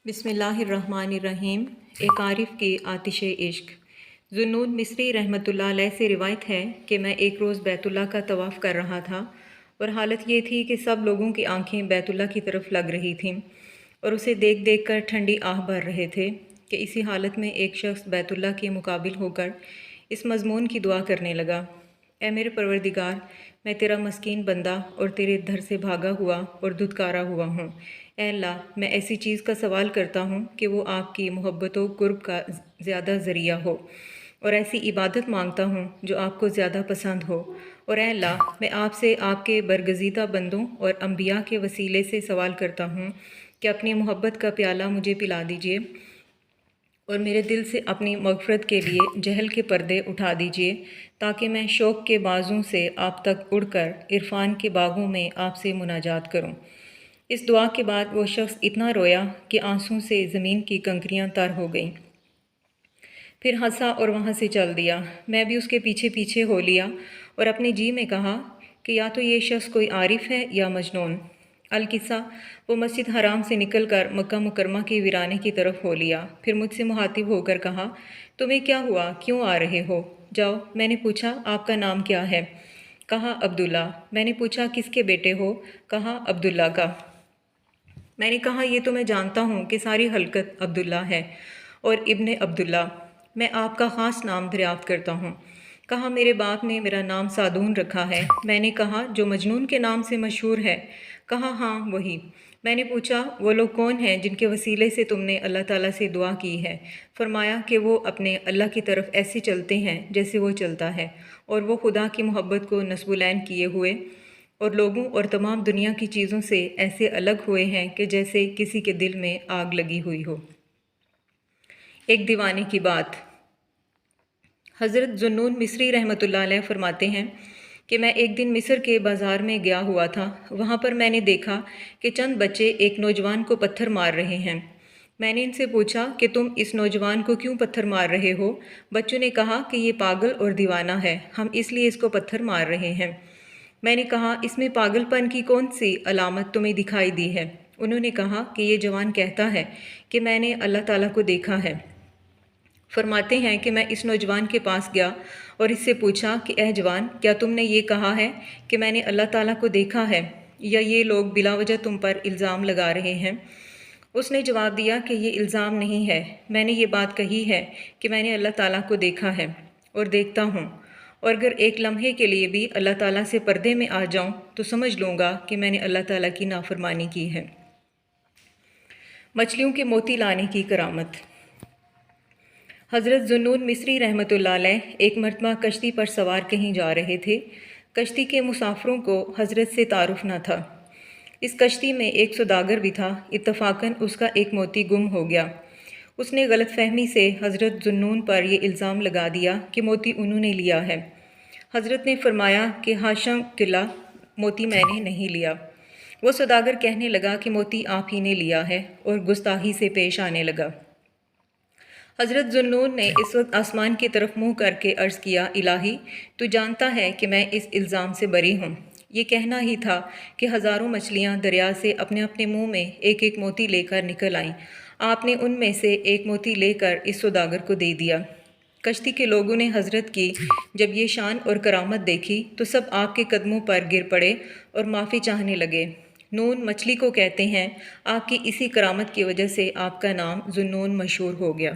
بسم اللہ الرحمن الرحیم۔ ایک عارف کی آتش عشق۔ ذوالنون مصری رحمۃ اللہ علیہ سے روایت ہے کہ میں ایک روز بیت اللہ کا طواف کر رہا تھا اور حالت یہ تھی کہ سب لوگوں کی آنکھیں بیت اللہ کی طرف لگ رہی تھیں اور اسے دیکھ دیکھ کر ٹھنڈی آہ بھر رہے تھے کہ اسی حالت میں ایک شخص بیت اللہ کے مقابل ہو کر اس مضمون کی دعا کرنے لگا: اے میرے پروردگار، میں تیرا مسکین بندہ اور تیرے در سے بھاگا ہوا اور دھتکارا ہوا ہوں۔ اے اللہ، میں ایسی چیز کا سوال کرتا ہوں کہ وہ آپ کی محبت و قرب کا زیادہ ذریعہ ہو، اور ایسی عبادت مانگتا ہوں جو آپ کو زیادہ پسند ہو۔ اور اے اللہ، میں آپ سے آپ کے برگزیدہ بندوں اور انبیاء کے وسیلے سے سوال کرتا ہوں کہ اپنی محبت کا پیالہ مجھے پلا دیجیے اور میرے دل سے اپنی مغفرت کے لیے جہل کے پردے اٹھا دیجیے، تاکہ میں شوق کے بازوں سے آپ تک اڑ کر عرفان کے باغوں میں آپ سے مناجات کروں۔ اس دعا کے بعد وہ شخص اتنا رویا کہ آنسوں سے زمین کی کنکریاں تر ہو گئیں۔ پھر ہنسا اور وہاں سے چل دیا۔ میں بھی اس کے پیچھے پیچھے ہو لیا اور اپنے جی میں کہا کہ یا تو یہ شخص کوئی عارف ہے یا مجنون۔ القصہ، وہ مسجد حرام سے نکل کر مکہ مکرمہ کے ویرانے کی طرف ہو لیا۔ پھر مجھ سے مخاطب ہو کر کہا: تمہیں کیا ہوا؟ کیوں آ رہے ہو؟ جاؤ۔ میں نے پوچھا: آپ کا نام کیا ہے؟ کہا: عبداللہ۔ میں نے پوچھا: کس کے بیٹے ہو؟ کہا: عبداللہ کا۔ میں نے کہا: یہ تو میں جانتا ہوں کہ ساری خلقت عبداللہ ہے اور ابن عبداللہ۔ میں آپ کا خاص نام دریافت کرتا ہوں۔ کہا: میرے باپ نے میرا نام سعدون رکھا ہے۔ میں نے کہا: جو مجنون کے نام سے مشہور ہے؟ کہا: ہاں، وہی۔ میں نے پوچھا: وہ لوگ کون ہیں جن کے وسیلے سے تم نے اللہ تعالیٰ سے دعا کی ہے؟ فرمایا کہ وہ اپنے اللہ کی طرف ایسے چلتے ہیں جیسے وہ چلتا ہے، اور وہ خدا کی محبت کو نصب العین کیے ہوئے اور لوگوں اور تمام دنیا کی چیزوں سے ایسے الگ ہوئے ہیں کہ جیسے کسی کے دل میں آگ لگی ہوئی ہو۔ ایک دیوانے کی بات۔ حضرت ذوالنون مصری رحمۃ اللہ علیہ فرماتے ہیں کہ میں ایک دن مصر کے بازار میں گیا ہوا تھا۔ وہاں پر میں نے دیکھا کہ چند بچے ایک نوجوان کو پتھر مار رہے ہیں۔ میں نے ان سے پوچھا کہ تم اس نوجوان کو کیوں پتھر مار رہے ہو؟ بچوں نے کہا کہ یہ پاگل اور دیوانہ ہے، ہم اس لیے اس کو پتھر مار رہے ہیں۔ میں نے کہا: اس میں پاگل پن کی کون سی علامت تمہیں دکھائی دی ہے؟ انہوں نے کہا کہ یہ جوان کہتا ہے کہ میں نے اللہ تعالیٰ کو دیکھا ہے۔ فرماتے ہیں کہ میں اس نوجوان کے پاس گیا اور اس سے پوچھا کہ اے جوان، کیا تم نے یہ کہا ہے کہ میں نے اللہ تعالیٰ کو دیکھا ہے، یا یہ لوگ بلا وجہ تم پر الزام لگا رہے ہیں؟ اس نے جواب دیا کہ یہ الزام نہیں ہے، میں نے یہ بات کہی ہے کہ میں نے اللہ تعالیٰ کو دیکھا ہے اور دیکھتا ہوں، اور اگر ایک لمحے کے لیے بھی اللہ تعالیٰ سے پردے میں آ جاؤں تو سمجھ لوں گا کہ میں نے اللہ تعالیٰ کی نافرمانی کی ہے۔ مچھلیوں کے موتی لانے کی کرامت۔ حضرت ذوالنون مصری رحمۃ اللہ علیہ ایک مرتبہ کشتی پر سوار کہیں جا رہے تھے۔ کشتی کے مسافروں کو حضرت سے تعارف نہ تھا۔ اس کشتی میں ایک سوداگر بھی تھا۔ اتفاقاً اس کا ایک موتی گم ہو گیا۔ اس نے غلط فہمی سے حضرت ذوالنون پر یہ الزام لگا دیا کہ موتی انہوں نے لیا ہے۔ حضرت نے فرمایا کہ حاشا کلا، موتی میں نے نہیں لیا۔ وہ سوداگر کہنے لگا کہ موتی آپ ہی نے لیا ہے، اور گستاخی سے پیش آنے لگا۔ حضرت ذوالنون نے اس وقت آسمان کی طرف منہ کر کے عرض کیا: الہی، تو جانتا ہے کہ میں اس الزام سے بری ہوں۔ یہ کہنا ہی تھا کہ ہزاروں مچھلیاں دریا سے اپنے اپنے منہ میں ایک ایک موتی لے کر نکل آئیں۔ آپ نے ان میں سے ایک موتی لے کر اس سوداگر کو دے دیا۔ کشتی کے لوگوں نے حضرت کی جب یہ شان اور کرامت دیکھی تو سب آپ کے قدموں پر گر پڑے اور معافی چاہنے لگے۔ نون مچھلی کو کہتے ہیں۔ آپ کی اسی کرامت کی وجہ سے آپ کا نام ذوالنون مشہور ہو گیا۔